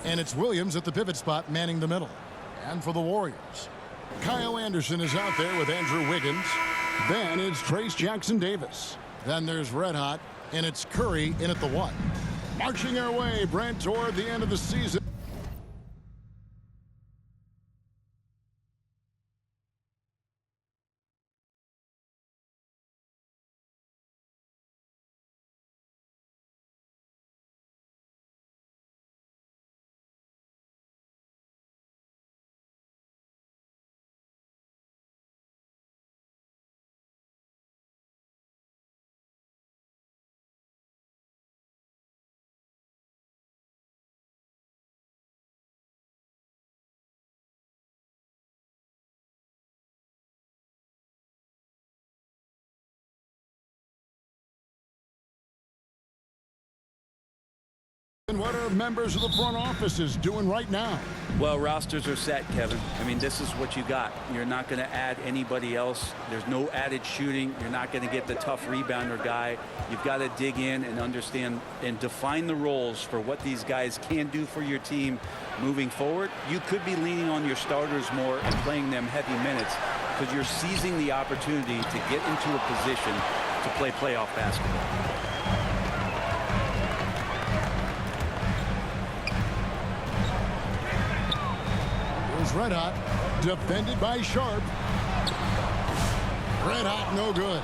And it's Williams at the pivot spot manning the middle. And for the Warriors, Kyle Anderson is out there with Andrew Wiggins. Then it's Trayce Jackson-Davis. Then there's Red Hot, and it's Curry in at the 1. Marching our way, Brent, toward the end of the season. And what are members of the front offices doing right now? Well, rosters are set, Kevin. I mean, this is what you got. You're not going to add anybody else. There's no added shooting. You're not going to get the tough rebounder guy. You've got to dig in and understand and define the roles for what these guys can do for your team moving forward. You could be leaning on your starters more and playing them heavy minutes because you're seizing the opportunity to get into a position to play playoff basketball. Red Hot, defended by Sharp. Red Hot, no good.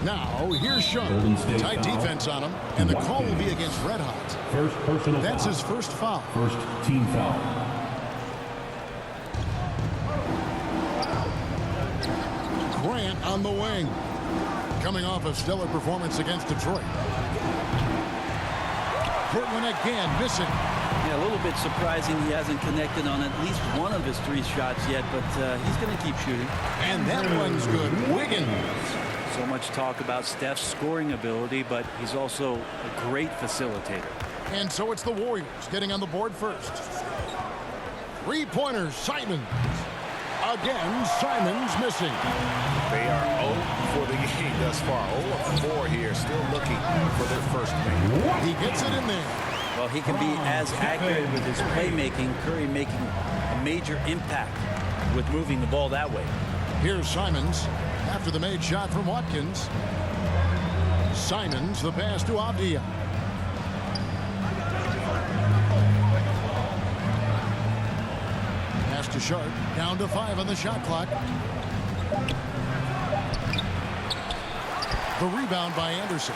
Now, here's Sharp. Tight defense on him, and the call will be against Red Hot. First personal foul. That's his first foul. First team foul. Grant on the wing. Coming off a stellar performance against Detroit. Portland again missing. Yeah, a little bit surprising he hasn't connected on at least one of his 3 shots yet, but he's going to keep shooting. And that one's good. Wiggins. So much talk about Steph's scoring ability, but he's also a great facilitator. And so it's the Warriors getting on the board first. 3-pointers, Simons. Again, Simons missing. They are 0 for the game thus far. 0 of 4 here, still looking for their first win. He gets it in there. Well, he can be as accurate with his playmaking. Curry making a major impact with moving the ball that way. Here's Simons after the made shot from Watkins. Simons, the pass to Avdia. Pass to Sharp, down to 5 on the shot clock. The rebound by Anderson.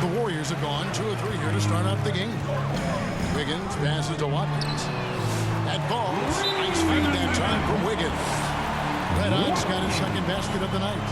The Warriors have gone 2 of 3 here to start out the game. Wiggins passes to Watkins. That falls. Nice feed that time from Wiggins. Red Hot's got his second basket of the night.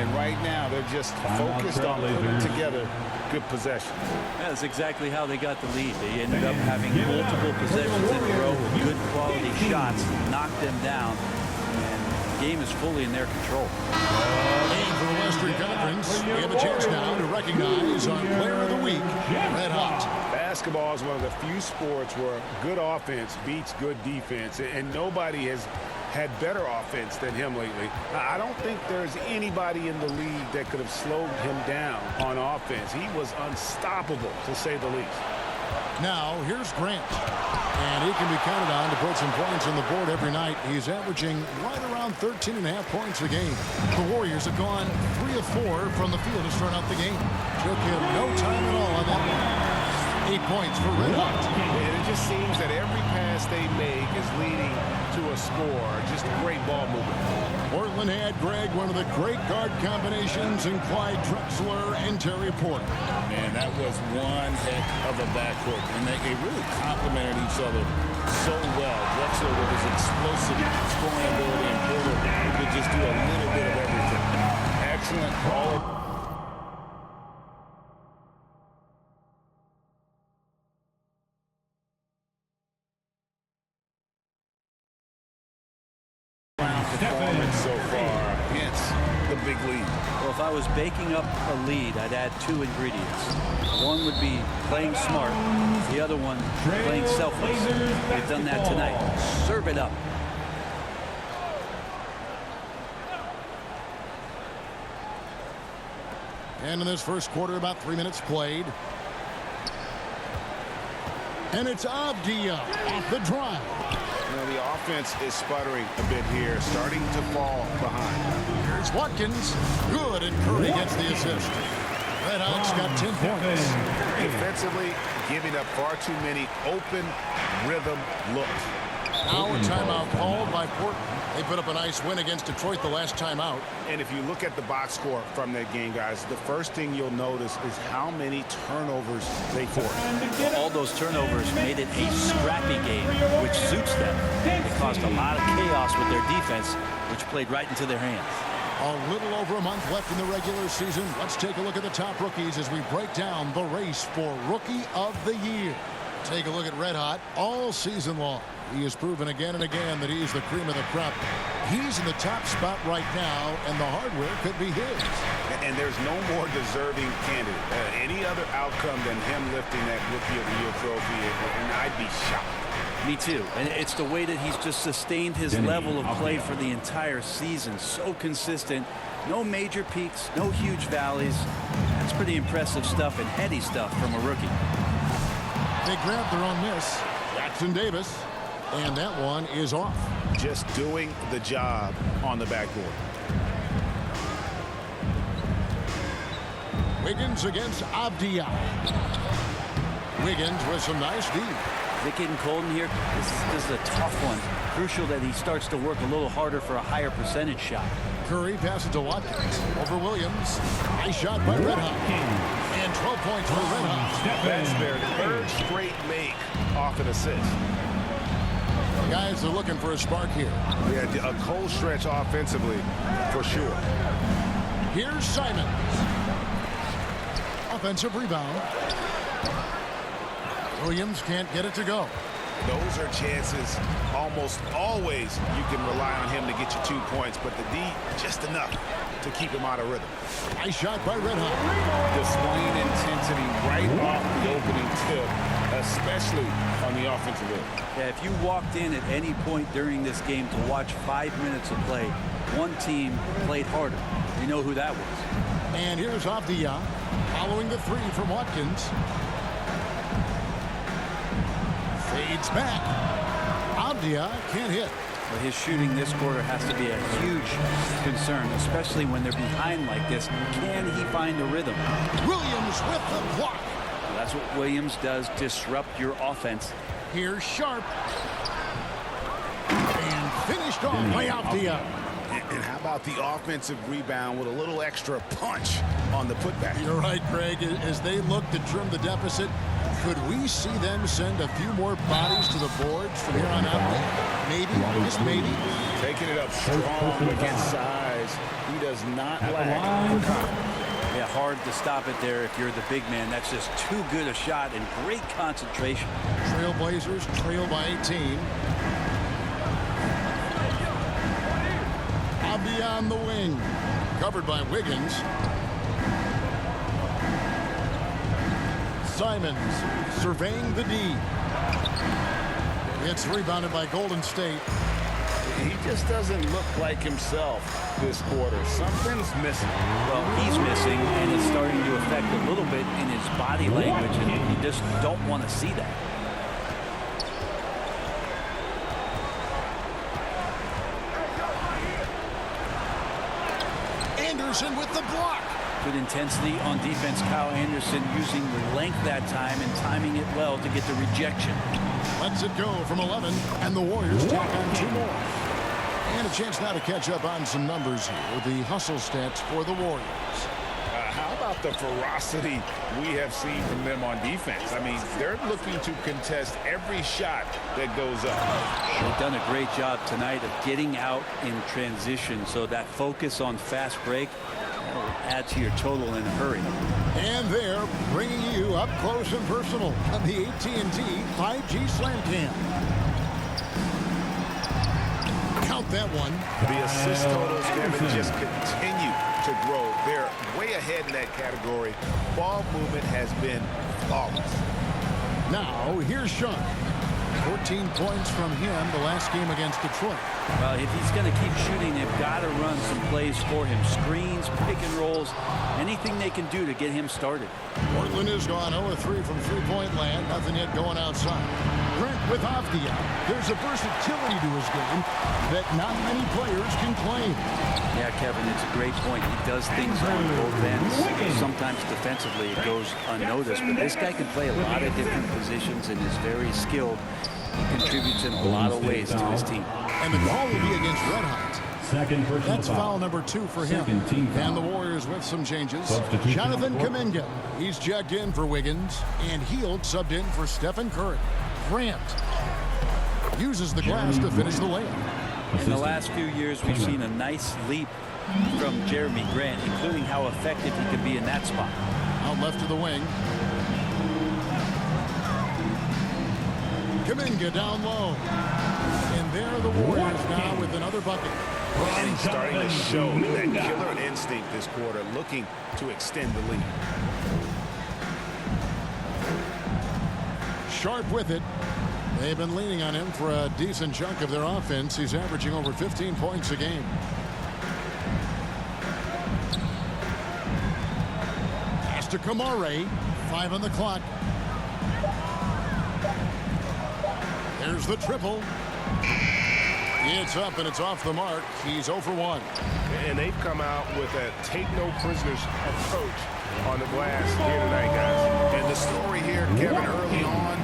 And right now they're just focused on putting together good possession. That's exactly how they got the lead. They ended up having multiple possessions in a row with good quality shots, knocked them down, and the game is fully in their control. And for the Western Conference, we have a chance now to recognize our Player of the Week, Red Hot. Basketball is one of the few sports where good offense beats good defense, and nobody has had better offense than him lately. I don't think there's anybody in the league that could have slowed him down on offense. He was unstoppable, to say the least. Now, here's Grant. And he can be counted on to put some points on the board every night. He's averaging right around 13.5 points a game. The Warriors have gone 3 of 4 from the field to start out the game. Took him no time at all on that one. 8 points for Red Hot. And it just seems that every pass they make is leading to a score. Just great ball movement. Portland had, Greg, one of the great guard combinations in Clyde Drexler and Terry Porter. Man, that was one heck of a backcourt. And they really complemented each other so well. Drexler with his explosive scoring ability and Porter could just do a little bit of everything. Excellent call. Performance so far against the big lead. Well, if I was baking up a lead, I'd add 2 ingredients. One would be playing smart. The other one, playing selfless. They've done that tonight. Serve it up. And in this first quarter, about 3 minutes played. And it's Avdia off the drive. You know, the offense is sputtering a bit here, starting to fall behind. Here's Watkins. Good, and Curry gets the assist. Red Hawks got 10 points. Defensively, giving up far too many open rhythm looks. Now a timeout called by Portland. They put up a nice win against Detroit the last time out. And if you look at the box score from that game, guys, the first thing you'll notice is how many turnovers they forced. All those turnovers made it a scrappy game, which suits them. They caused a lot of chaos with their defense, which played right into their hands. A little over a month left in the regular season. Let's take a look at the top rookies as we break down the race for Rookie of the Year. Take a look at Red Hot all season long. He has proven again and again that he's the cream of the crop. He's in the top spot right now, and the hardware could be his. And there's no more deserving candidate. Any other outcome than him lifting that Rookie of the Year trophy, and I'd be shocked. Me too. And it's the way that he's just sustained his level of play for the entire season. So consistent. No major peaks, no huge valleys. That's pretty impressive stuff and heady stuff from a rookie. They grabbed their own miss. Jackson Davis. And that one is off. Just doing the job on the backboard. Wiggins against Avdia. Wiggins with some nice D. Vic and Colton here. This is a tough one. Crucial that he starts to work a little harder for a higher percentage shot. Curry passes to Watkins. Over Williams. Nice shot by Red Hot. And 12 points for Red Hot. That's their third straight make off an assist. Guys are looking for a spark here. Yeah, a cold stretch offensively, for sure. Here's Simons. Offensive rebound. Williams can't get it to go. Those are chances almost always you can rely on him to get you 2 points, but the D, just enough to keep him out of rhythm. Nice shot by Red Hot. Displaying intensity right off the opening tip, especially on the offensive end. Yeah, if you walked in at any point during this game to watch 5 minutes of play, one team played harder. You know who that was. And here's Avdia following the three from Watkins. Fades back. Avdia can't hit. But his shooting this quarter has to be a huge concern, especially when they're behind like this. Can he find a rhythm? Williams with the block. That's what Williams does, disrupt your offense. Here's Sharp. And finished off by Avdia. And how about the offensive rebound with a little extra punch on the putback? You're right, Greg. As they look to trim the deficit, could we see them send a few more bodies to the boards from here on out? Maybe, just maybe. Taking it up strong against size. He does not lack for confidence. Yeah, hard to stop it there if you're the big man. That's just too good a shot and great concentration. Trailblazers trail by 18. Avdia on the wing. Covered by Wiggins. Simons surveying the D. It's rebounded by Golden State. He just doesn't look like himself this quarter. Something's missing. Well, he's missing, and it's starting to affect a little bit in his body language, and you just don't want to see that. Anderson with the block. Good intensity on defense. Kyle Anderson using the length that time and timing it well to get the rejection. Lets it go from 11, and the Warriors tack on 2 more. And a chance now to catch up on some numbers here. The hustle stats for the Warriors. How about the ferocity we have seen from them on defense? I mean, they're looking to contest every shot that goes up. They've done a great job tonight of getting out in transition, so that focus on fast break will add to your total in a hurry. And they're bringing you up close and personal on the AT&T 5G Slam Cam. Count that one. The assist totals, Kevin, just continue to grow. They're way ahead in that category. Ball movement has been flawless. Now, here's Sean. 14 points from him the last game against Detroit. Well, if he's going to keep shooting, they've got to run some plays for him. Screens, pick and rolls, anything they can do to get him started. Portland has gone 0-3 from three-point land. Nothing yet going outside. Grant with Avdia. There's a versatility to his game that not many players can claim. Yeah, Kevin, it's a great point. He does things on both ends. Sometimes defensively it goes unnoticed, but this guy can play a lot of different positions and is very skilled. He contributes in a lot of ways to his team. And the call will be against Red Hot. Second personal That's foul number 2 for him. Second team foul. And the Warriors with some changes. Substitution Jonathan number 4. Kuminga. He's checked in for Wiggins. And Hield subbed in for Stephen Curry. Grant uses the glass to finish the layup. In the last few years, we've seen a nice leap from Jeremy Grant, including how effective he can be in that spot. Out left to the wing. Kuminga down low. And there are the Warriors now with another bucket. And he's starting to show that killer instinct this quarter, looking to extend the lead. Sharp with it. They've been leaning on him for a decent chunk of their offense. He's averaging over 15 points a game. Pass to Kamare. 5 on the clock. There's the triple. It's up and it's off the mark. He's 0 for 1. And they've come out with a take-no-prisoners approach on the glass here tonight, guys. And the story here, Kevin, early on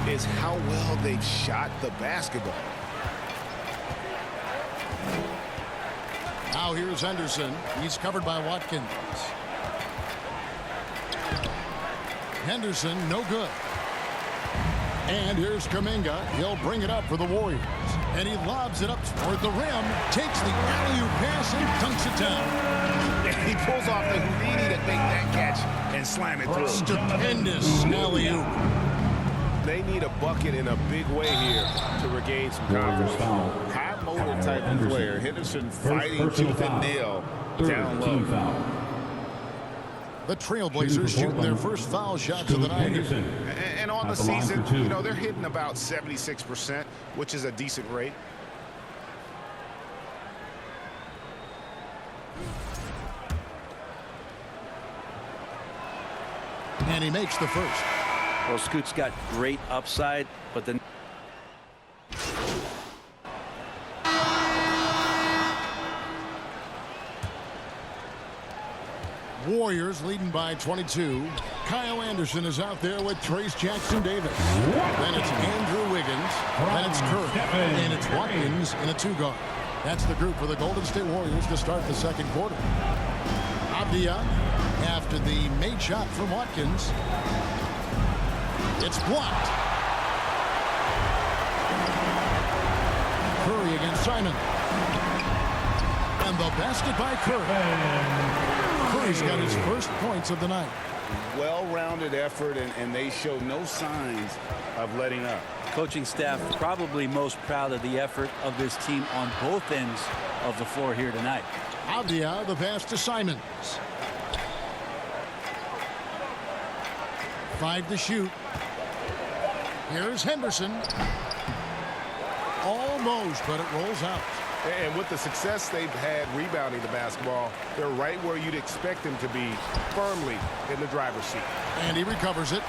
is how well they've shot the basketball. Now here's Henderson. He's covered by Watkins. Henderson, no good. And here's Kuminga. He'll bring it up for the Warriors. And he lobs it up toward the rim. Takes the alley-oop pass and dunks it down. He pulls off the Houdini to make that catch and slam it through. Stupendous alley-oop. They need a bucket in a big way here to regain some confidence. High motor type of player. Henderson fighting tooth and nail down low. Foul. The Trailblazers shooting their first foul shots of the night. And on the season, you know, they're hitting about 76%, which is a decent rate. And he makes the first. Well, Scoot's got great upside, but the Warriors leading by 22. Kyle Anderson is out there with Trace Jackson-Davis. Then it's Andrew Wiggins. Then it's Curry. And it's Watkins in a 2-guard. That's the group for the Golden State Warriors to start the second quarter. Avdia after the made shot from Watkins. It's blocked. Curry against Simon. And the basket by Curry. Curry's got his first points of the night. Well-rounded effort, and they show no signs of letting up. coaching staff probably most proud of the effort of this team on both ends of the floor here tonight. Avdia, the pass to Simons. 5 to shoot. Here's Henderson. Almost, but it rolls out. And with the success they've had rebounding the basketball, they're right where you'd expect them to be, firmly in the driver's seat. And he recovers it.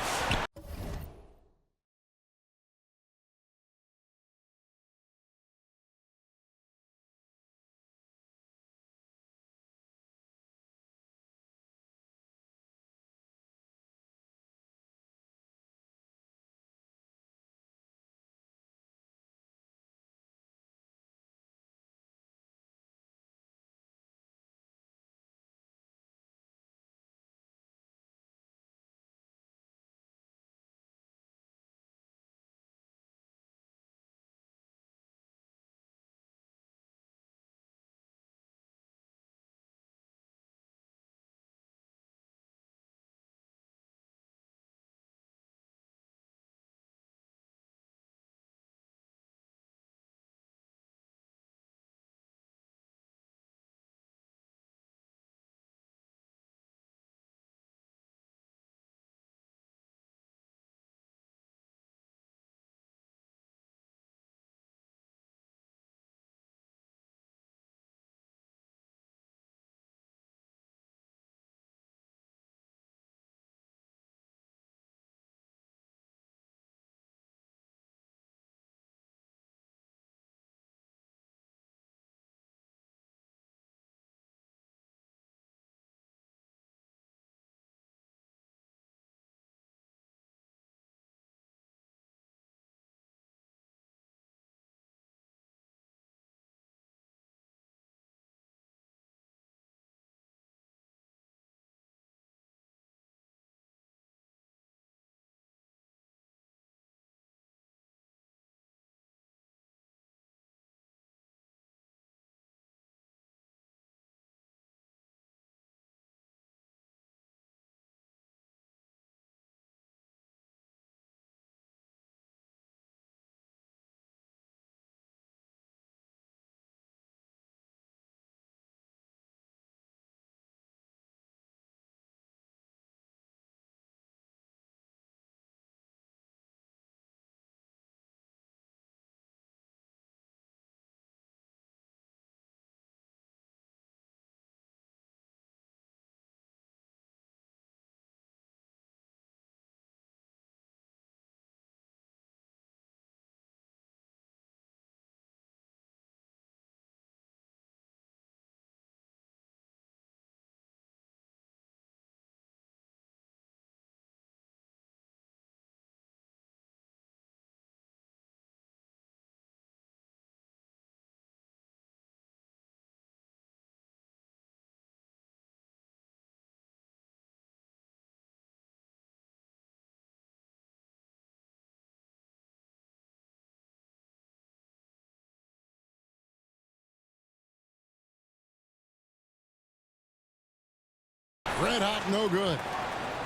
Red hot, no good.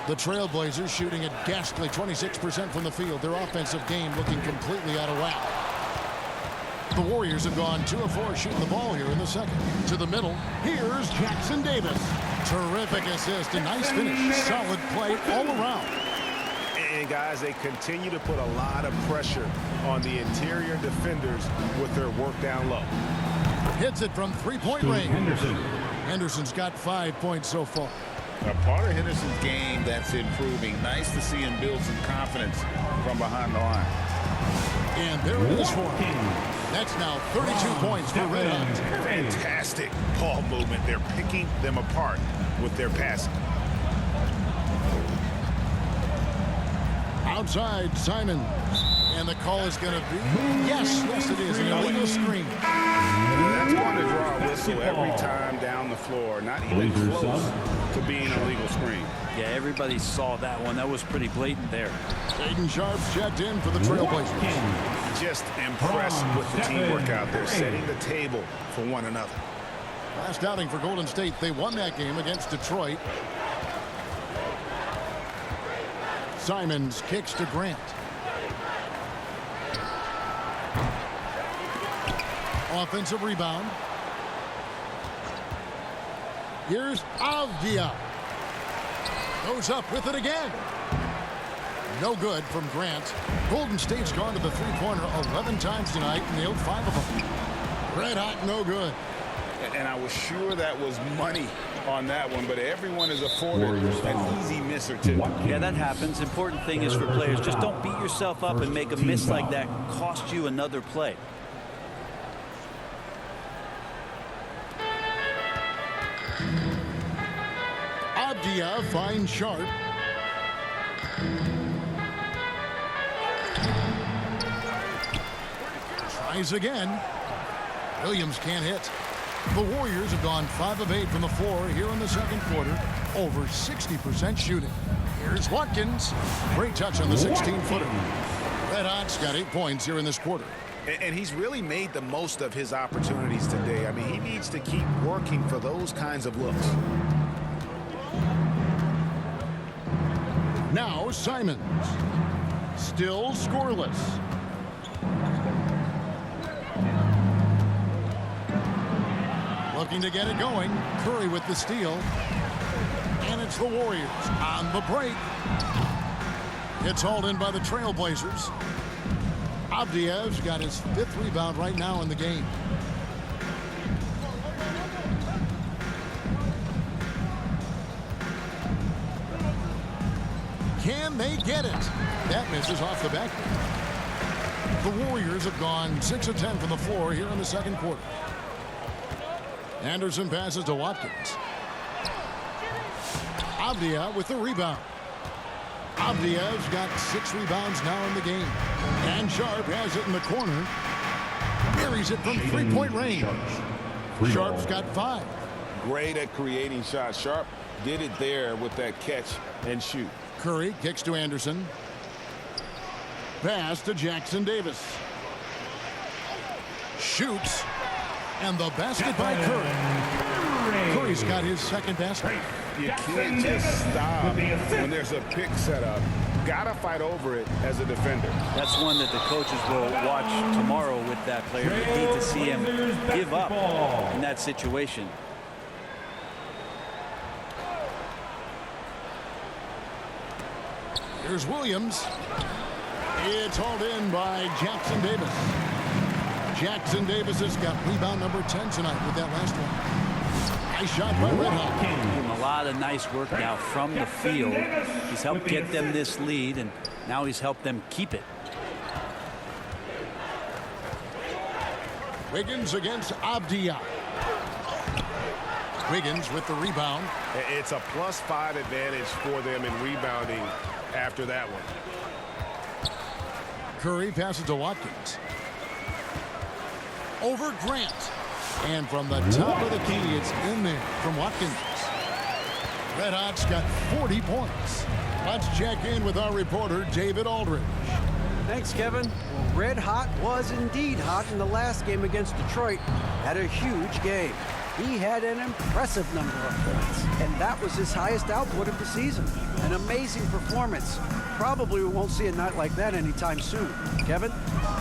The Trailblazers shooting a ghastly 26% from the field. Their offensive game looking completely out of whack. The Warriors have gone 2 of 4 shooting the ball here in the second. To the middle, here's Jackson Davis. Terrific assist, a nice finish. Solid play all around. And guys, they continue to put a lot of pressure on the interior defenders with their work down low. Hits it from three-point range. Henderson's got 5 points so far. A part of Henderson's game that's improving. Nice to see him build some confidence from behind the line. And there it is for him. That's now 32 points for Red Hot. Fantastic ball movement. They're picking them apart with their passing. Outside, Simon. And the call is going to be, yes, it is, an illegal screen. That's going to draw a whistle every time down the floor. Not even close to being a legal screen. Yeah, everybody saw that one. That was pretty blatant there. Shaedon Sharpe's checked in for the Trailblazers. Just impressed with the teamwork out there, setting the table for one another. Last outing for Golden State, they won that game against Detroit. Simons kicks to Grant. Offensive rebound. Here's Avdia. Goes up with it again. No good from Grant. Golden State's gone to the three-pointer 11 times tonight, nailed 5 of them. Red hot, no good. And I was sure that was money on that one, but everyone is afforded an easy miss or two. Yeah, that happens. Important thing is for players, just don't beat yourself up and make a miss like that cost you another play. Avdia finds Sharpe. Tries again. Williams can't hit. The Warriors have gone 5 of 8 from the floor here in the second quarter. Over 60% shooting. Here's Watkins. Great touch on the 16-footer. Red Hot's got 8 points here in this quarter. And he's really made the most of his opportunities today. I mean, he needs to keep working for those kinds of looks. Now Simons. Still scoreless. Looking to get it going. Curry with the steal. And it's the Warriors on the break. It's hauled in by the Trailblazers. Avdia's got his 5th rebound right now in the game. Can they get it? That misses off the back. The Warriors have gone 6 of 10 from the floor here in the second quarter. Anderson passes to Watkins. Avdia with the rebound. Avdia's got 6 rebounds now in the game. And Sharpe has it in the corner. Buries it from three-point range. Sharpe's got 5. Great at creating shots. Sharpe did it there with that catch and shoot. Curry kicks to Anderson. Pass to Jackson Davis. Shoots. And the basket by Curry. Curry's got his 2nd basket. You can't just stop when there's a pick set up. Gotta fight over it as a defender. That's one that the coaches will watch tomorrow with that player. You hate to see him give up in that situation. Here's Williams. It's hauled in by Jackson Davis. Jackson Davis has got rebound number 10 tonight with that last one. Nice shot by Red Hot. A lot of nice work now from the field. He's helped get them this lead, and now he's helped them keep it. Wiggins against Avdia. Wiggins with the rebound. It's a +5 advantage for them in rebounding after that one. Curry passes to Watkins. Over Grant. And from the top of the key, it's in there from Watkins. Red Hot's got 40 points. Let's check in with our reporter, David Aldridge. Thanks, Kevin. Well, Red Hot was indeed hot in the last game against Detroit. Had a huge game. he had an impressive number of points, and that was his highest output of the season. An amazing performance. Probably we won't see a night like that anytime soon. Kevin?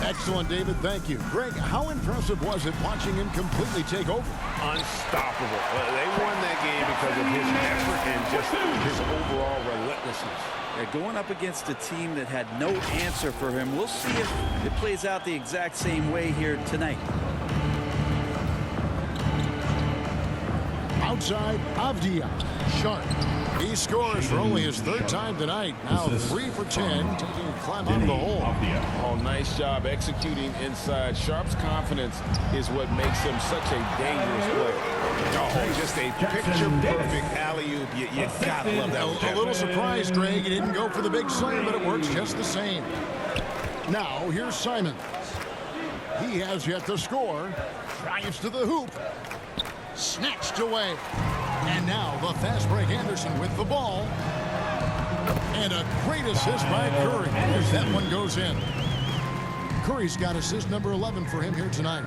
Excellent, David. Thank you. Greg, how impressive was it watching him completely take over? Unstoppable. They won that game because of his effort and just his overall relentlessness. Going up against a team that had no answer for him. We'll see if it plays out the exact same way here tonight. Outside, Avdia. Sharp. He scores for only his third time tonight. Now 3 for 10, taking a climb out of the hole. Oh, nice job executing inside. Sharp's confidence is what makes him such a dangerous player. Oh, just a picture-perfect alley-oop. You gotta love that. A little surprised, Greg. He didn't go for the big slam, but it works just the same. Now, here's Simons. He has yet to score. Drives to the hoop. Snatched away. And now the fast break Anderson with the ball. And a great assist by Curry as that one goes in. Curry's got assist number 11 for him here tonight.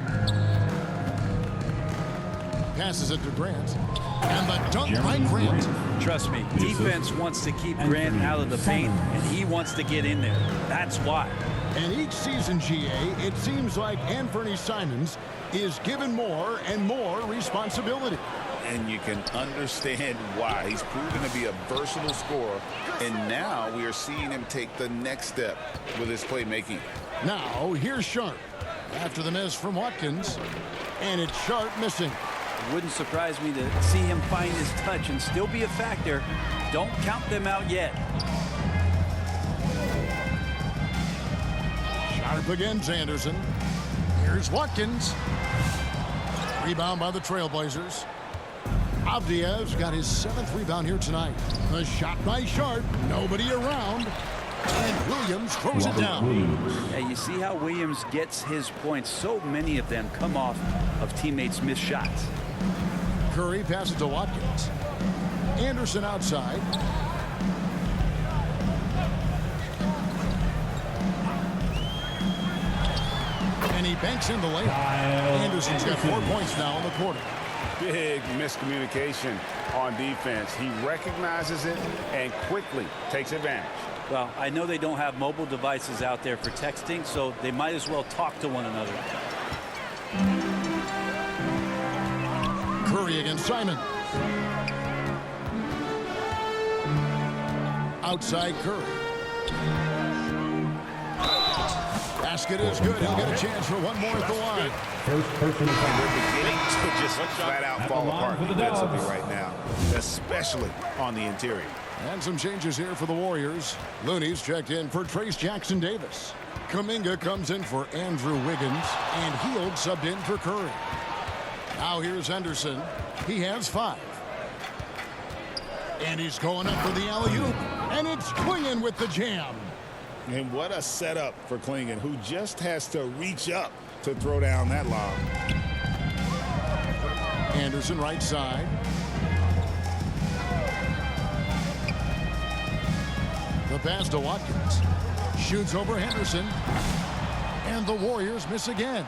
Passes it to Grant. And the dunk by Grant. Trust me, defense wants to keep Grant out of the paint, and he wants to get in there. That's why. And each season, GA, it seems like Anthony Simons is given more and more responsibility. And you can understand why. He's proven to be a versatile scorer, and now we are seeing him take the next step with his playmaking. Now, here's Sharp. After the miss from Watkins, and it's Sharp missing. It wouldn't surprise me to see him find his touch and still be a factor. Don't count them out yet. Sharp against Anderson. Here's Watkins. Rebound by the Trailblazers. Avdia's got his 7th rebound here tonight. The shot by Sharp. Nobody around. And Williams throws it down. Yeah, you see how Williams gets his points. So many of them come off of teammates' missed shots. Curry passes to Watkins. Anderson outside. And he banks in the layup. Anderson's got 4 points now in the quarter. Big miscommunication on defense. He recognizes it and quickly takes advantage. Well, I know they don't have mobile devices out there for texting, so they might as well talk to one another. Curry against Simon. Outside Curry. Basket is good. He'll get a chance for one more at the line. First personal foul. They're beginning to just flat out fall apart defensively right now, especially on the interior. And some changes here for the Warriors. Looney's checked in for Trace Jackson Davis. Kuminga comes in for Andrew Wiggins. And Hield subbed in for Curry. Now here's Henderson. He has 5. And he's going up for the alley-oop. And it's Klingon with the jam. And what a setup for Klingon, who just has to reach up to throw down that lob. Anderson right side. The pass to Watkins. Shoots over Henderson. And the Warriors miss again.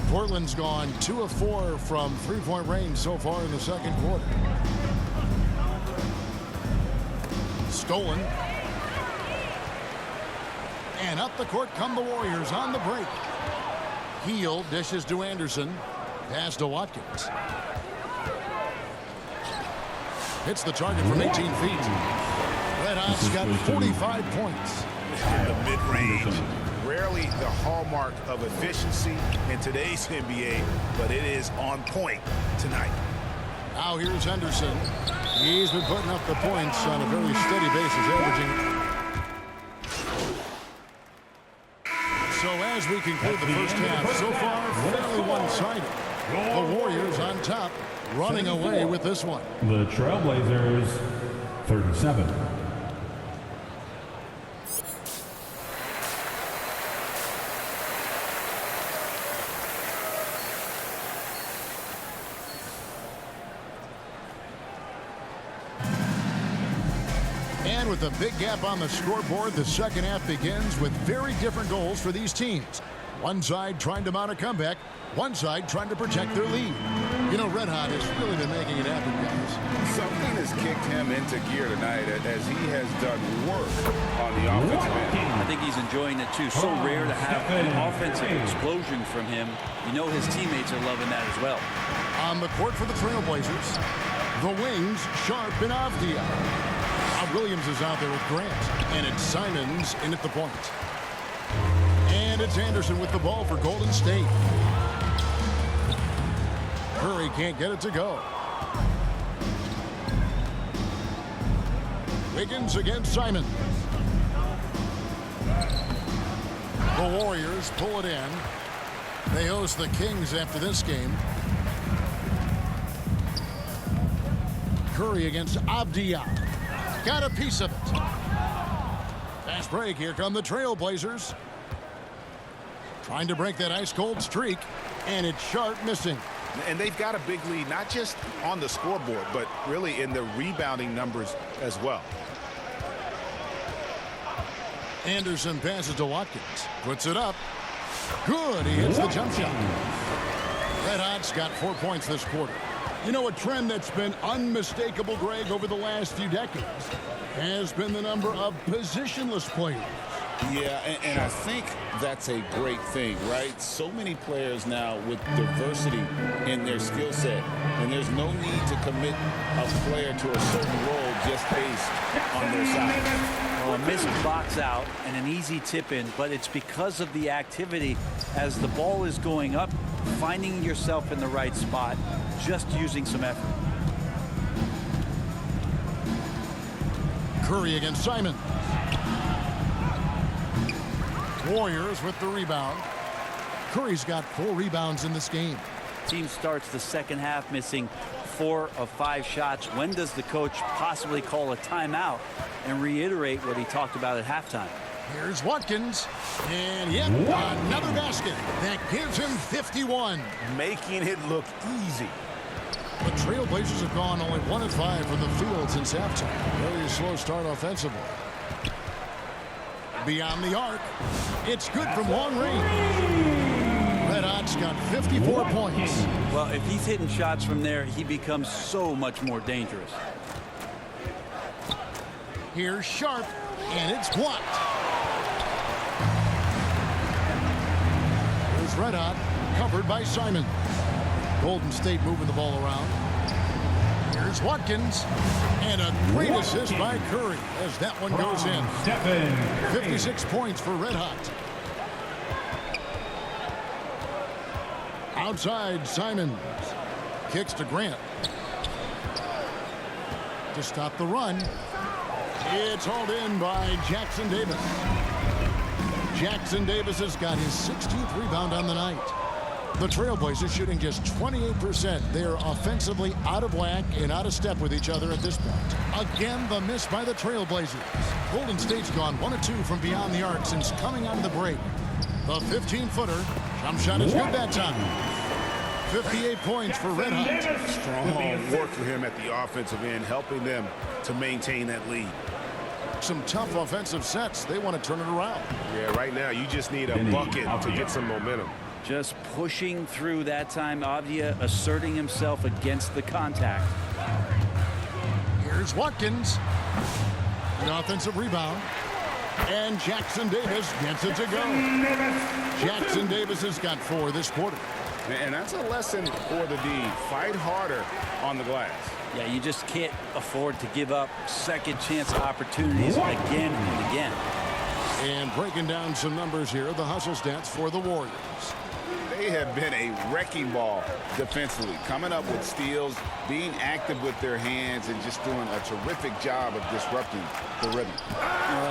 Portland's gone 2 of 4 from 3-point range so far in the second quarter. Stolen. And up the court come the Warriors on the break. Hield dishes to Anderson. Pass to Watkins. Hits the target from 18 feet. Red Hot's got 45 points. The mid-range, rarely the hallmark of efficiency in today's NBA, but it is on point tonight. Now here's Henderson. He's been putting up the points on a very steady basis, averaging. So as we conclude the first half, so far fairly one-sided. The Warriors on top, running away with this one. The Trailblazers, 37. And with a big gap on the scoreboard, the second half begins with very different goals for these teams. One side trying to mount a comeback, one side trying to protect their lead. You know, Red Hot has really been making it happen, guys. Something has kicked him into gear tonight as he has done work on the offensive end. I think he's enjoying it too. So rare to have an offensive explosion from him. You know his teammates are loving that as well. On the court for the Trailblazers, the wings, Sharp and Avdia. Williams is out there with Grant, and it's Simons in at the point. And it's Anderson with the ball for Golden State. Curry can't get it to go. Wiggins against Simon. The Warriors pull it in. They host the Kings after this game. Curry against Avdia. Got a piece of it. Fast break. Here come the Trailblazers. Trying to break that ice-cold streak. And it's Sharp missing. And they've got a big lead, not just on the scoreboard, but really in the rebounding numbers as well. Anderson passes to Watkins. Puts it up. Good. He hits the jump shot. Red Hot's got 4 points this quarter. You know, a trend that's been unmistakable, Greg, over the last few decades has been the number of positionless players. Yeah, and I think that's a great thing, right? So many players now with diversity in their skill set, and there's no need to commit a player to a certain role just based on their size. Well, a missed box out and an easy tip in, but it's because of the activity as the ball is going up, finding yourself in the right spot, just using some effort. Curry against Simon. Warriors with the rebound. Curry's got 4 rebounds in this game. Team starts the second half missing 4 of 5 shots. When does the coach possibly call a timeout and reiterate what he talked about at halftime? Here's Watkins, and yet another basket that gives him 51. Making it look easy. The Trailblazers have gone only 1 of 5 from the field since halftime. Very slow start offensively. Beyond the arc, it's good from long range. Red Hot's got 54 points. Well, if he's hitting shots from there, he becomes so much more dangerous. Here's Sharp, and it's blocked. Here's Red Hot, covered by Simon. Golden State moving the ball around. Here's Watkins, and a great assist by Curry as that one goes in. 56 points for Red Hot. Outside, Simons kicks to Grant. To stop the run, it's hauled in by Jackson Davis. Jackson Davis has got his 16th rebound on the night. The Trailblazers shooting just 28%. They are offensively out of whack and out of step with each other at this point. Again, the miss by the Trailblazers. Golden State's gone 1 of 2 from beyond the arc since coming out of the break. The 15-footer, jump shot is good that time. 58 points for Red Hot. Strong work for him at the offensive end, helping them to maintain that lead. Some tough offensive sets. They want to turn it around. Yeah, right now you just need a bucket to get some momentum. Just pushing through that time. Avdia asserting himself against the contact. Here's Watkins. The offensive rebound. And Jackson Davis gets it to go. Jackson Davis has got 4 this quarter. And that's a lesson for the D. Fight harder on the glass. Yeah, you just can't afford to give up second chance opportunities again and again. And breaking down some numbers here, the hustle stats for the Warriors. They have been a wrecking ball defensively, coming up with steals, being active with their hands, and just doing a terrific job of disrupting the rhythm.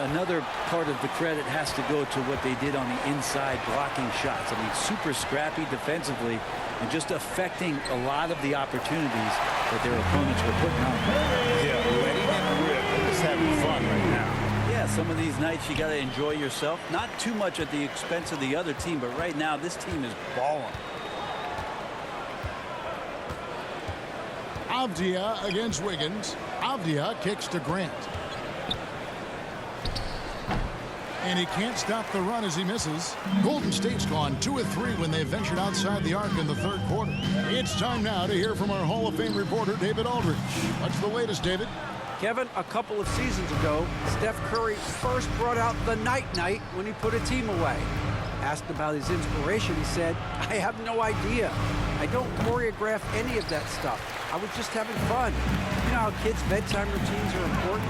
Another part of the credit has to go to what they did on the inside blocking shots. I mean, super scrappy defensively and just affecting a lot of the opportunities that their opponents were putting on. Yeah, letting it rip. They're just having fun right now. Yeah, some of these nights you got to enjoy yourself. Not too much at the expense of the other team, but right now this team is balling. Avdia against Wiggins. Avdia kicks to Grant. And he can't stop the run as he misses. Golden State's gone 2 of 3 when they ventured outside the arc in the third quarter. It's time now to hear from our Hall of Fame reporter, David Aldridge. What's the latest, David? Kevin, a couple of seasons ago, Steph Curry first brought out the night-night when he put a team away. Asked about his inspiration, he said, "I have no idea. I don't choreograph any of that stuff. I was just having fun." You know how kids' bedtime routines are important?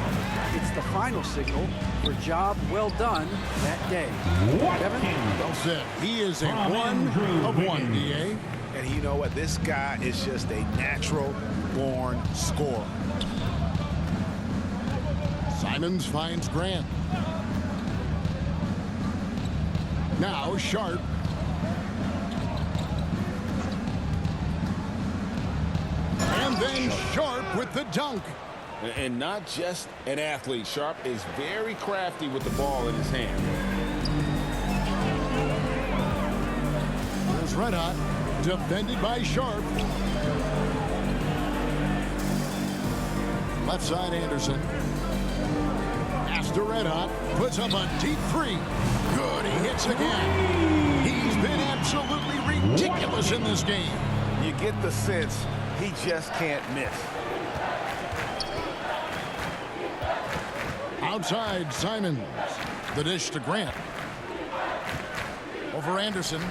It's the final signal for job well done that day. Kevin? Well said. He is a 1 of 1, D.A. And you know what? This guy is just a natural-born scorer. Simons finds Grant. Now Sharp. And then Sharp with the dunk. And not just an athlete. Sharp is very crafty with the ball in his hand. There's Red Hot, defended by Sharp. Left side Anderson. Pass to Red Hot, puts up a deep three. Good, he hits again. He's been absolutely ridiculous in this game. You get the sense he just can't miss. Outside Simons. The dish to Grant. Over Anderson.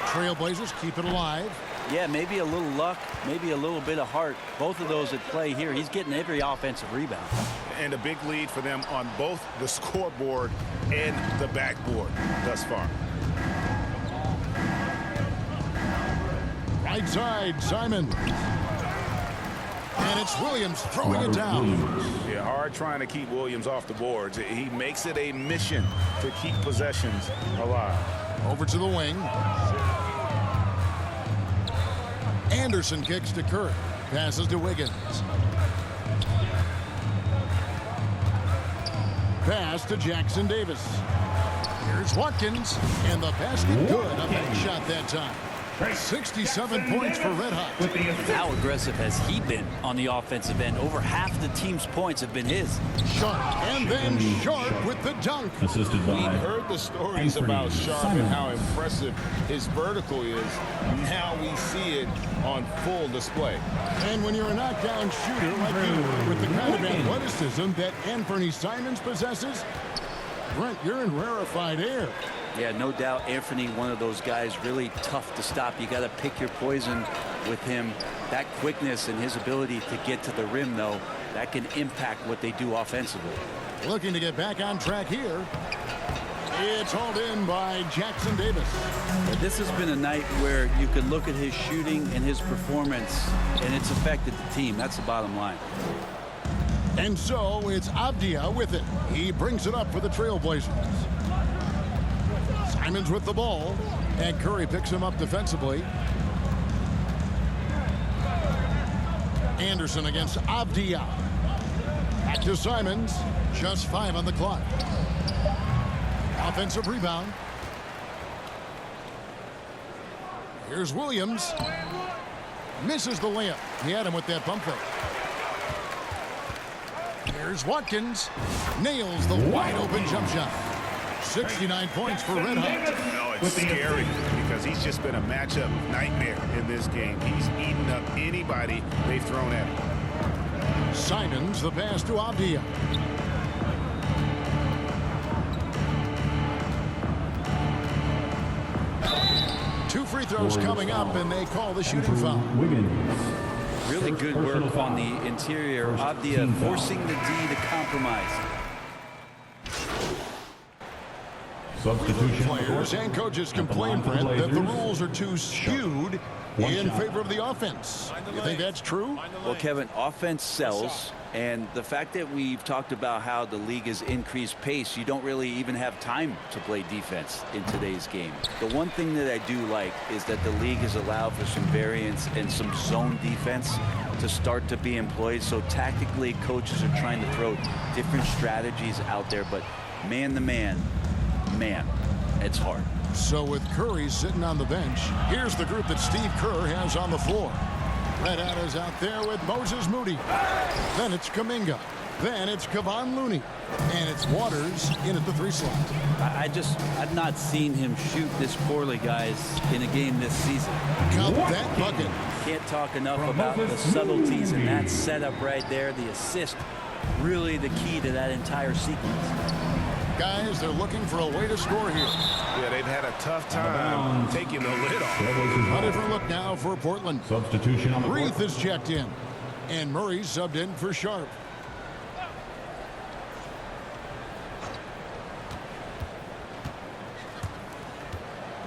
Trailblazers keep it alive. Yeah, maybe a little luck, maybe a little bit of heart. Both of those at play here. He's getting every offensive rebound. And a big lead for them on both the scoreboard and the backboard thus far. Right side, Simons. And it's Williams throwing it down. Yeah, hard trying to keep Williams off the boards. He makes it a mission to keep possessions alive. Over to the wing. Anderson kicks to Curry. Passes to Wiggins. Pass to Jackson Davis. Here's Watkins. And the basket good. A big shot that time. 67 points for Red Hot. How aggressive has he been on the offensive end? Over half the team's points have been his. Sharp. And then Sharp with the dunk. Assisted We've by heard the stories about Sharp and how impressive his vertical is. Now we see it on full display. And when you're a knockdown shooter like you are with the kind of athleticism that Anthony Simons possesses, Brent, you're in rarefied air. Yeah, no doubt Anthony, one of those guys, really tough to stop. You got to pick your poison with him. That quickness and his ability to get to the rim, though, that can impact what they do offensively. Looking to get back on track here. It's hauled in by Jackson Davis. But this has been a night where you could look at his shooting and his performance, and it's affected the team. That's the bottom line. And so it's Avdia with it. He brings it up for the Trailblazers. Simons with the ball, and Curry picks him up defensively. Anderson against Avdia. Back to Simons. Just 5 on the clock. Offensive rebound. Here's Williams. Misses the layup. He had him with that pump fake. Here's Watkins. Nails the wide open jump shot. 69 points for Red Hot. No, it's scary because he's just been a matchup nightmare in this game. He's eaten up anybody they've thrown at him. Simons, the pass to Avdia. Two free throws coming up, and they call the shooting foul. Wiggins. Really good work on the interior. Avdia forcing the D to compromise. Substitution. Players and coaches complain, Brent, that the rules are too skewed in favor of the offense. You think that's true? Well, Kevin, offense sells, and the fact that we've talked about how the league has increased pace, you don't really even have time to play defense in today's game. The one thing that I do like is that the league has allowed for some variance and some zone defense to start to be employed. So tactically, coaches are trying to throw different strategies out there, but man to man, it's hard. So with Curry sitting on the bench, here's the group that Steve Kerr has on the floor. Red Hot is out there with Moses Moody. Then it's Kuminga. Then it's Kevon Looney. And it's Waters in at the 3 slot. I've not seen him shoot this poorly, guys, in a game this season. Count that bucket. Can't talk enough about the subtleties in that setup right there. The assist, really the key to that entire sequence. Guys, they're looking for a way to score here. Yeah, they've had a tough time taking the lid off. A different look now for Portland. Substitution on the Reith court. is checked in. And Murray subbed in for Sharp.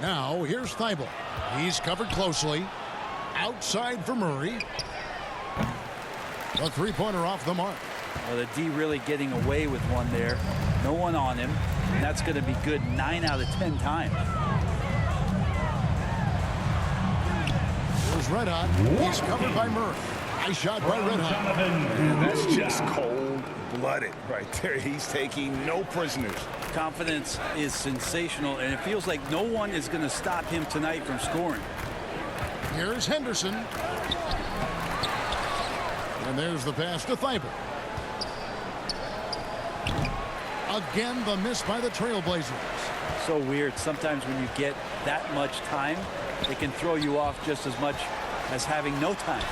Now, here's Thibault. He's covered closely. Outside for Murray. A three-pointer off the mark. Well, the D really getting away with one there. No one on him. And that's going to be good 9 out of 10 times. Here's Red Hot. He's covered by Murray. Nice shot by Red Hot. And that's just cold-blooded right there. He's taking no prisoners. Confidence is sensational, and it feels like no one is going to stop him tonight from scoring. Here's Henderson. And there's the pass to Thibault. Again, the miss by the Trailblazers. So weird. Sometimes when you get that much time, it can throw you off just as much as having no time.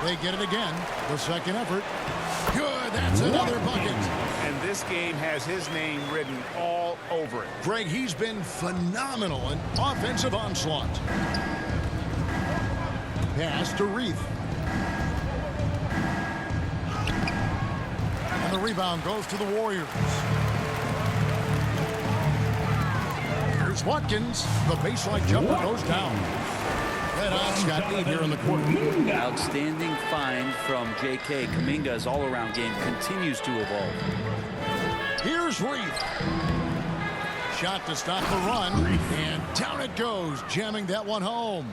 They get it again. The second effort. Good. That's another bucket. And this game has his name written all over it. Greg, he's been phenomenal in offensive onslaught. Pass to Reith. And the rebound goes to the Warriors. Here's Watkins. The baseline jumper goes down. Red Hot's got 8 here in the quarter. Outstanding find from J.K. Kuminga's all-around game continues to evolve. Here's Reith. Shot to stop the run. And down it goes, jamming that one home.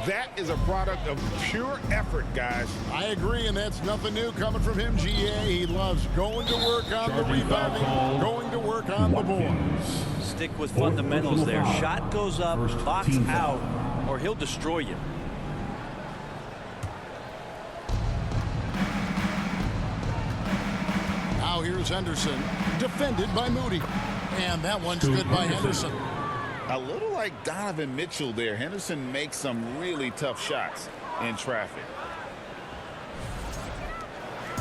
That is a product of pure effort, guys. I agree, and that's nothing new coming from him, GA. He loves going to work on the Charging foul rebounding, call. going to work on the board. Watkins. Stick with Fourth fundamentals personal there. foul. Shot goes up, First box team out, foul. or he'll destroy you. Now here's Henderson, defended by Moody. And that one's good by Henderson. A little like Donovan Mitchell there. Henderson makes some really tough shots in traffic.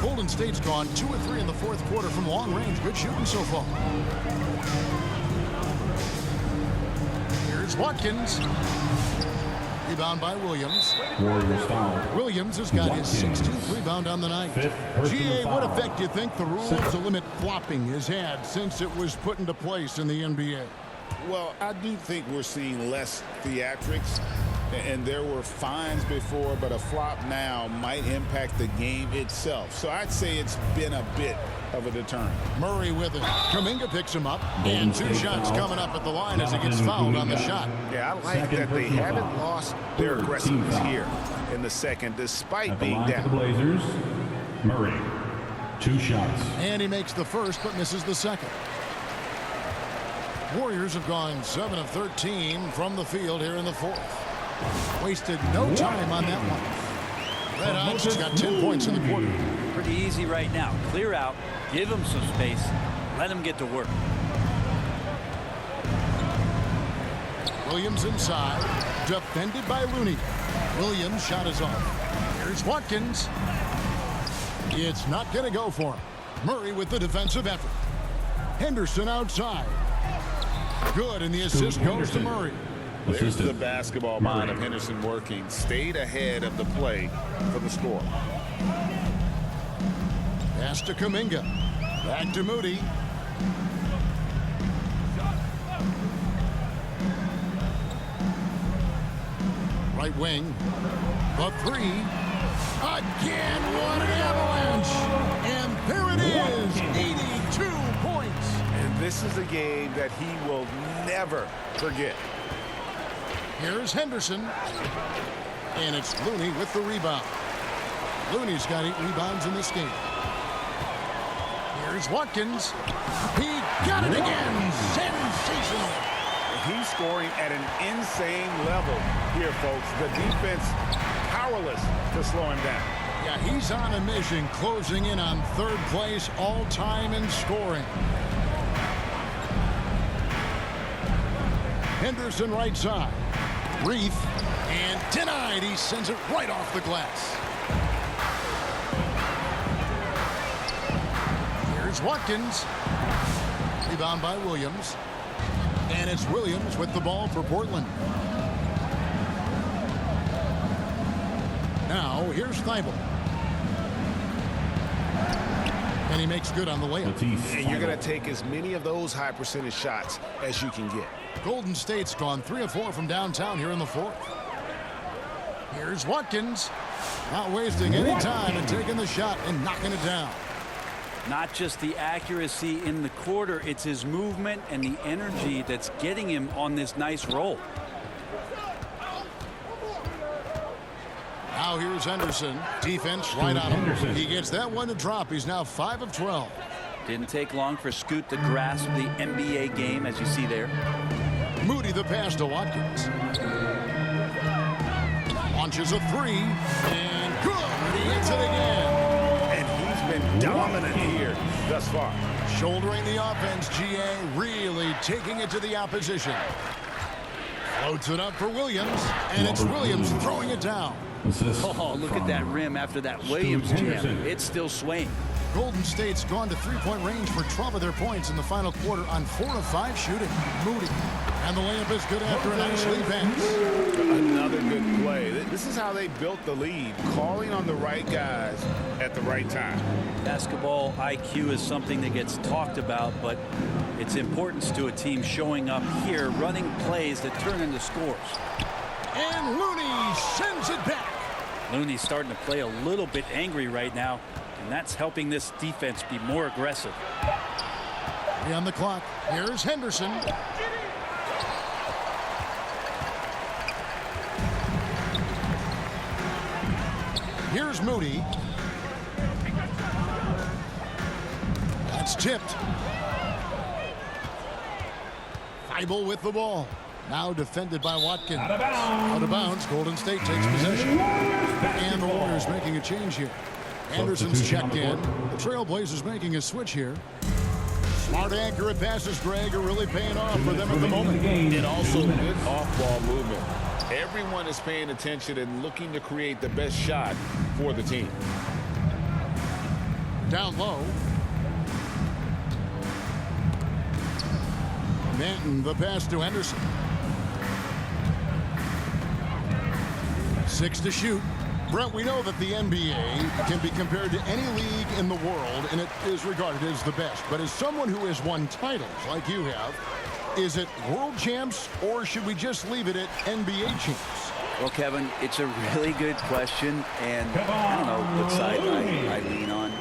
Golden State's gone 2 of 3 in the fourth quarter from long range. Good shooting so far. Here's Watkins. Rebound by Williams. Warriors foul. Williams has got his 16th rebound on the night. Fifth personal GA, what foul. effect do you think the rule to limit flopping has had since it was put into place in the NBA? Well, I do think we're seeing less theatrics, and there were fines before, but a flop now might impact the game itself. So I'd say it's been a bit of a deterrent. Murray with it. Kuminga picks him up. Golden And 2 State shots foul. coming up at the line as he gets Jonathan fouled on the Kuminga. shot. Yeah, I like Second that they personal haven't foul. lost their Third aggressiveness team foul. here in the second, despite At the being line for the down. Blazers, Murray. 2 shots. And he makes the first but misses the second. Warriors have gone 7 of 13 from the field here in the fourth. Wasted no time on that one. Red Hot's has got 10 points in the quarter. Pretty easy right now. Clear out, give him some space, let him get to work. Williams inside, defended by Looney. Williams' shot is off. Here's Watkins. It's not going to go for him. Murray with the defensive effort. Henderson outside. Good, and the assist goes to Murray. There's Assisted. the basketball mind Murray. of Henderson working. Stayed ahead of the play for the score. Pass to Kuminga. Back to Moody. Right wing. The 3. Again, what an avalanche. And there it is. 82 points. And this is a game that he will never forget. Here's Henderson. And it's Looney with the rebound. Looney's got 8 rebounds in this game. Here's Watkins. He got it again. Sensational. He's scoring at an insane level here, folks. The defense powerless to slow him down. Yeah, he's on a mission, closing in on third place all-time in scoring. Henderson right side. Reith, and denied. He sends it right off the glass. Here's Watkins. Rebound by Williams. And it's Williams with the ball for Portland. Now, here's Thibault. And he makes good on the layup. And you're going to take as many of those high percentage shots as you can get. Golden State's gone 3 of 4 from downtown here in the fourth. Here's Watkins. Not wasting any time and taking the shot and knocking it down. Not just the accuracy in the quarter, it's his movement and the energy that's getting him on this nice roll. Now here's Henderson. Defense right on him. He gets that one to drop. He's now 5 of 12. Didn't take long for Scoot to grasp the NBA game, as you see there. Moody the pass to Watkins. Launches a three. And good. He hits it again. Been dominant here thus far. Shouldering the offense, GA really taking it to the opposition. Floats it up for Williams, and it's Williams throwing it down. Oh, look at that rim after that Williams jam. It's still swaying. Golden State's gone to three-point range for 12 of their points in the final quarter on 4 of 5 shooting. Moody. And the layup is good after a nice lead pass. Another good play. This is how they built the lead, calling on the right guys at the right time. Basketball IQ is something that gets talked about, but its importance to a team showing up here, running plays that turn into scores. And Looney sends it back. Looney's starting to play a little bit angry right now, and that's helping this defense be more aggressive. 3 on the clock. Here's Henderson. Here's Moody. That's tipped. Thibault with the ball. Now defended by Watkins. Out of bounds. Golden State takes possession. And the Warriors making a change here. Anderson's checked in. The Trailblazers making a switch here. Smart, accurate passes, Greg, are really paying off for them at the moment. And also good off-ball movement. Everyone is paying attention and looking to create the best shot for the team. Down low. Manton, the pass to Henderson. 6 to shoot. Brent, we know that the NBA can be compared to any league in the world, and it is regarded as the best. But as someone who has won titles like you have, is it world champs, or should we just leave it at NBA champs? Well, Kevin, it's a really good question, and I don't know what side I lean on.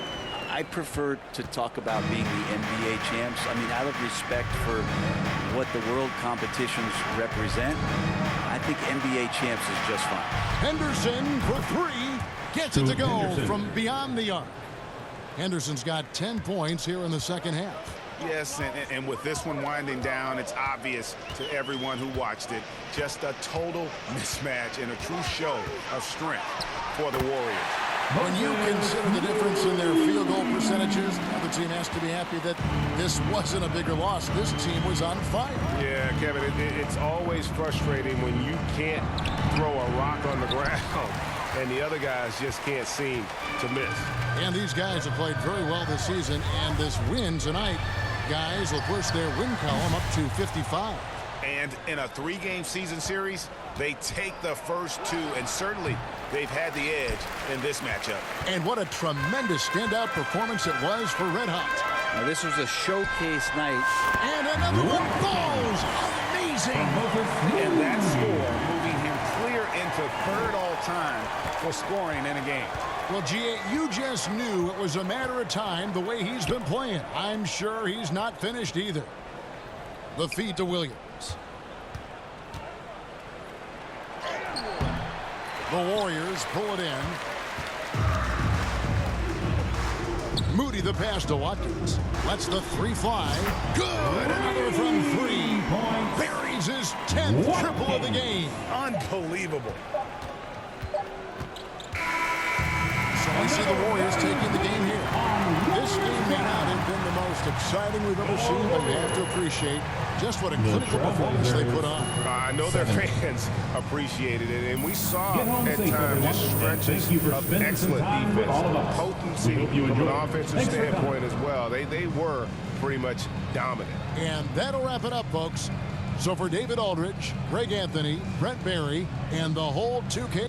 I prefer to talk about being the NBA champs. I mean, out of respect for what the world competitions represent, I think NBA champs is just fine. Henderson for 3. Gets it to go from beyond the arc. Henderson's got 10 points here in the second half. Yes, and with this one winding down, it's obvious to everyone who watched it. Just a total mismatch and a true show of strength for the Warriors. When you consider the difference in their field goal percentages, the other team has to be happy that this wasn't a bigger loss. This team was on fire. Yeah, Kevin, it's always frustrating when you can't throw a rock on the ground and the other guys just can't seem to miss. And these guys have played very well this season, and this win tonight, guys, will push their win column up to 55. And in a 3-game season series, they take the first 2, and certainly they've had the edge in this matchup. And what a tremendous standout performance it was for Red Hot. Now, this was a showcase night. And another one falls. Amazing. And that score moving him clear into 3rd all-time for scoring in a game. Well, G.A., you just knew it was a matter of time the way he's been playing. I'm sure he's not finished either. The feed to Williams. The Warriors pull it in. Moody the pass to Watkins. Lets the 3 fly. Good. Another from 3. Buries his 10th triple of the game. Unbelievable. So We see the Warriors taking the game here. This game may not have been the most exciting we've ever seen, but you have to appreciate just what a clinical performance they put on. I know their fans appreciated it, and we saw at times just stretches of excellent defense, potency from an offensive standpoint as well. They were pretty much dominant. And that'll wrap it up, folks. So for David Aldridge, Greg Anthony, Brent Barry, and the whole 2K.